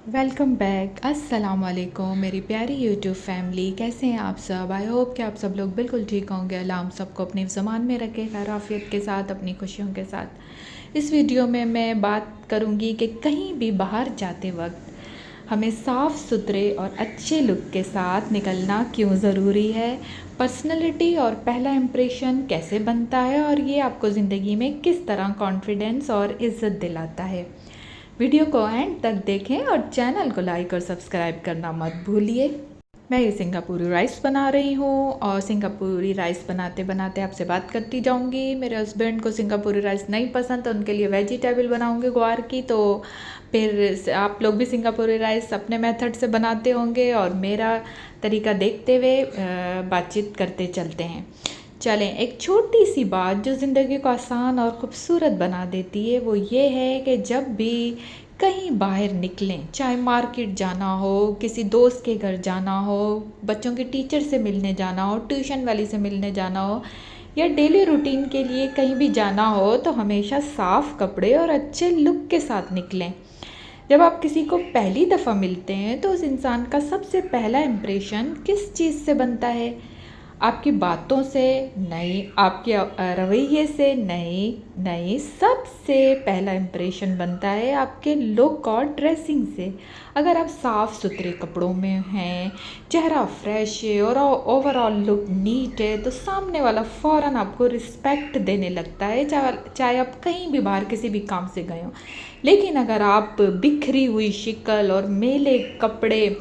Welcome back. अस्सलाम वालेकुम मेरी प्यारी यूट्यूब फैमिली, कैसे हैं आप सब। आई होप कि आप सब लोग बिल्कुल ठीक होंगे। अल्लाह हम सबको अपने ज़मान में रखे, खैर आफियत के साथ, अपनी खुशियों के साथ। इस वीडियो में मैं बात करूंगी कि कहीं भी बाहर जाते वक्त हमें साफ़ सुथरे और अच्छे लुक के साथ निकलना क्यों ज़रूरी है, पर्सनैलिटी और पहला इम्प्रेशन कैसे बनता है और ये आपको ज़िंदगी में किस तरह कॉन्फिडेंस और इज़्ज़त दिलाता है। वीडियो को एंड तक देखें और चैनल को लाइक और सब्सक्राइब करना मत भूलिए। मैं ये सिंगापुरी राइस बना रही हूँ और सिंगापुरी राइस बनाते बनाते आपसे बात करती जाऊँगी। मेरे हस्बैंड को सिंगापुरी राइस नहीं पसंद, तो उनके लिए वेजिटेबल बनाऊँगी ग्वार की। तो फिर आप लोग भी सिंगापुरी राइस अपने मेथड से बनाते होंगे और मेरा तरीका देखते हुए बातचीत करते चलते हैं। चलें, एक छोटी सी बात जो ज़िंदगी को आसान और ख़ूबसूरत बना देती है वो ये है कि जब भी कहीं बाहर निकलें, चाहे मार्केट जाना हो, किसी दोस्त के घर जाना हो, बच्चों के टीचर से मिलने जाना हो, ट्यूशन वाली से मिलने जाना हो या डेली रूटीन के लिए कहीं भी जाना हो, तो हमेशा साफ़ कपड़े और अच्छे लुक के साथ निकलें। जब आप किसी को पहली दफ़ा मिलते हैं तो उस इंसान का सबसे पहला इम्प्रेशन किस चीज़ से बनता है? आपकी बातों से नहीं, आपके रवैये से नहीं, सबसे पहला इम्प्रेशन बनता है आपके लुक और ड्रेसिंग से। अगर आप साफ़ सुथरे कपड़ों में हैं, चेहरा फ्रेश है और ओवरऑल लुक नीट है, तो सामने वाला फ़ौरन आपको रिस्पेक्ट देने लगता है, चाहे आप कहीं भी बाहर किसी भी काम से गए हों। लेकिन अगर आप बिखरी हुई शिकल और मैले कपड़े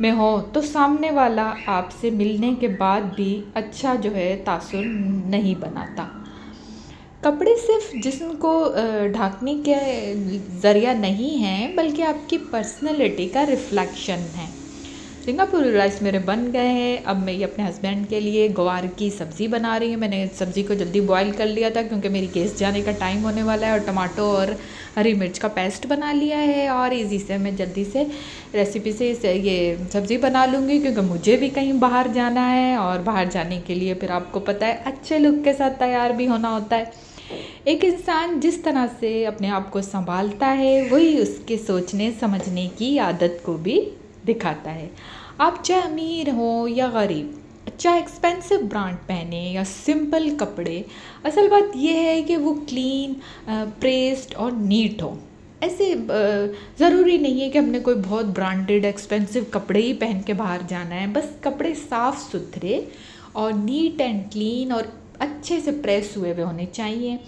में हो तो सामने वाला आपसे मिलने के बाद भी अच्छा जो है तासुर नहीं बनाता। कपड़े सिर्फ जिस्म को ढकने के ज़रिया नहीं हैं, बल्कि आपकी पर्सनैलिटी का रिफ्लेक्शन है। सिंगापुरी राइस मेरे बन गए हैं। अब मैं ये अपने हस्बैंड के लिए ग्वार की सब्ज़ी बना रही हूँ। मैंने सब्ज़ी को जल्दी बॉईल कर लिया था क्योंकि मेरी गेस्ट जाने का टाइम होने वाला है, और टमाटो और हरी मिर्च का पेस्ट बना लिया है और इजी से मैं जल्दी से रेसिपी से ये सब्ज़ी बना लूँगी, क्योंकि मुझे भी कहीं बाहर जाना है और बाहर जाने के लिए फिर आपको पता है अच्छे लुक के साथ तैयार भी होना होता है। एक इंसान जिस तरह से अपने आप को संभालता है वही उसके सोचने समझने की आदत को भी दिखाता है। आप चाहे अमीर हो या गरीब, चाहे एक्सपेंसिव ब्रांड पहने या सिंपल कपड़े, असल बात यह है कि वो क्लीन, प्रेस्ड और नीट हो। ऐसे ज़रूरी नहीं है कि हमने कोई बहुत ब्रांडेड एक्सपेंसिव कपड़े ही पहन के बाहर जाना है। बस कपड़े साफ़ सुथरे और नीट एंड क्लीन और अच्छे से प्रेस हुए हुए होने चाहिए।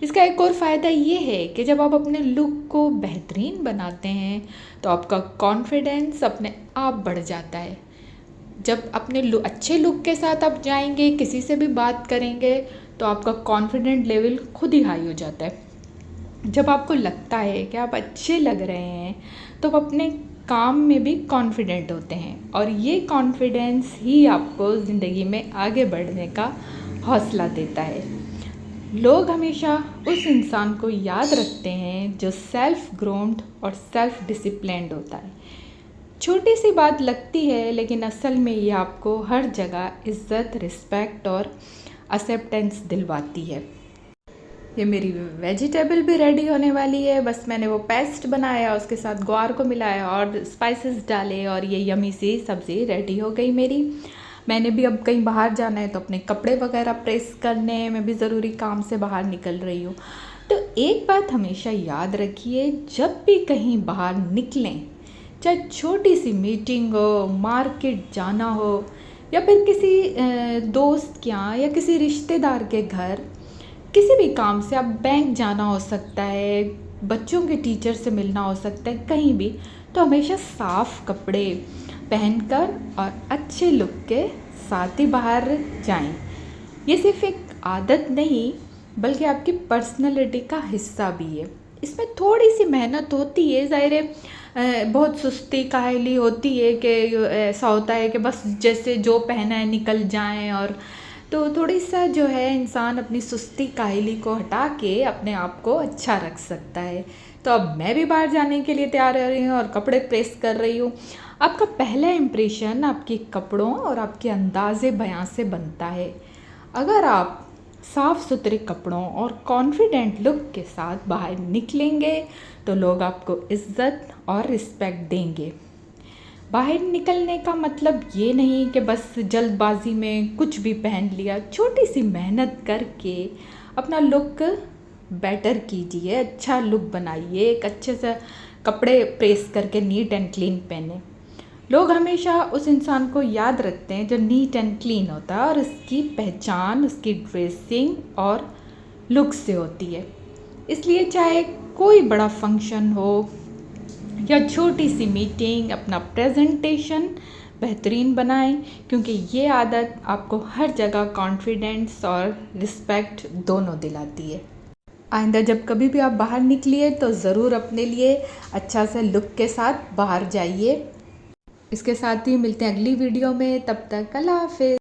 इसका एक और फ़ायदा ये है कि जब आप अपने लुक को बेहतरीन बनाते हैं तो आपका कॉन्फिडेंस अपने आप बढ़ जाता है। जब अपने अच्छे लुक के साथ आप जाएंगे, किसी से भी बात करेंगे, तो आपका कॉन्फिडेंट लेवल खुद ही हाई हो जाता है। जब आपको लगता है कि आप अच्छे लग रहे हैं तो आप अपने काम में भी कॉन्फिडेंट होते हैं, और ये कॉन्फिडेंस ही आपको ज़िंदगी में आगे बढ़ने का हौसला देता है। लोग हमेशा उस इंसान को याद रखते हैं जो सेल्फ ग्रोन्ड और सेल्फ डिसिप्लिन्ड होता है। छोटी सी बात लगती है, लेकिन असल में ये आपको हर जगह इज़्ज़त, रिस्पेक्ट और एक्सेप्टेंस दिलवाती है। ये मेरी वेजिटेबल भी रेडी होने वाली है। बस मैंने वो पेस्ट बनाया, उसके साथ ग्वार को मिलाया और स्पाइसेस डाले और ये यमी सी सब्ज़ी रेडी हो गई मेरी। मैंने भी अब कहीं बाहर जाना है तो अपने कपड़े वगैरह प्रेस करने में भी ज़रूरी काम से बाहर निकल रही हूँ। तो एक बात हमेशा याद रखिए, जब भी कहीं बाहर निकलें, चाहे छोटी सी मीटिंग हो, मार्केट जाना हो या फिर किसी दोस्त के यहाँ या किसी रिश्तेदार के घर, किसी भी काम से, आप बैंक जाना हो सकता है, बच्चों के टीचर से मिलना हो सकता है, कहीं भी, तो हमेशा साफ़ कपड़े पहनकर और अच्छे लुक के साथ ही बाहर जाएं। ये सिर्फ एक आदत नहीं बल्कि आपकी पर्सनैलिटी का हिस्सा भी है। इसमें थोड़ी सी मेहनत होती है, ज़ाहिर है, बहुत सुस्ती काहली होती है कि ऐसा होता है कि बस जैसे जो पहना है निकल जाएं, और तो थोड़ी सा जो है इंसान अपनी सुस्ती काहली को हटा के अपने आप को अच्छा रख सकता है। तो अब मैं भी बाहर जाने के लिए तैयार हो रही हूँ और कपड़े प्रेस कर रही हूँ। आपका पहला इम्प्रेशन आपके कपड़ों और आपके अंदाज़े बयां से बनता है। अगर आप साफ़ सुथरे कपड़ों और कॉन्फिडेंट लुक के साथ बाहर निकलेंगे तो लोग आपको इज़्ज़त और रिस्पेक्ट देंगे। बाहर निकलने का मतलब ये नहीं कि बस जल्दबाजी में कुछ भी पहन लिया। छोटी सी मेहनत करके अपना लुक बेटर कीजिए, अच्छा लुक बनाइए, एक अच्छे से कपड़े प्रेस करके नीट एंड क्लीन पहने। लोग हमेशा उस इंसान को याद रखते हैं जो नीट एंड क्लीन होता है और उसकी पहचान उसकी ड्रेसिंग और लुक से होती है। इसलिए चाहे कोई बड़ा फंक्शन हो या छोटी सी मीटिंग, अपना प्रेजेंटेशन बेहतरीन बनाएं, क्योंकि ये आदत आपको हर जगह कॉन्फिडेंस और रिस्पेक्ट दोनों दिलाती है। आइंदा जब कभी भी आप बाहर निकलिए तो ज़रूर अपने लिए अच्छा सा लुक के साथ बाहर जाइए। इसके साथ ही मिलते हैं अगली वीडियो में, तब तक अल्लाह हाफ़िज़।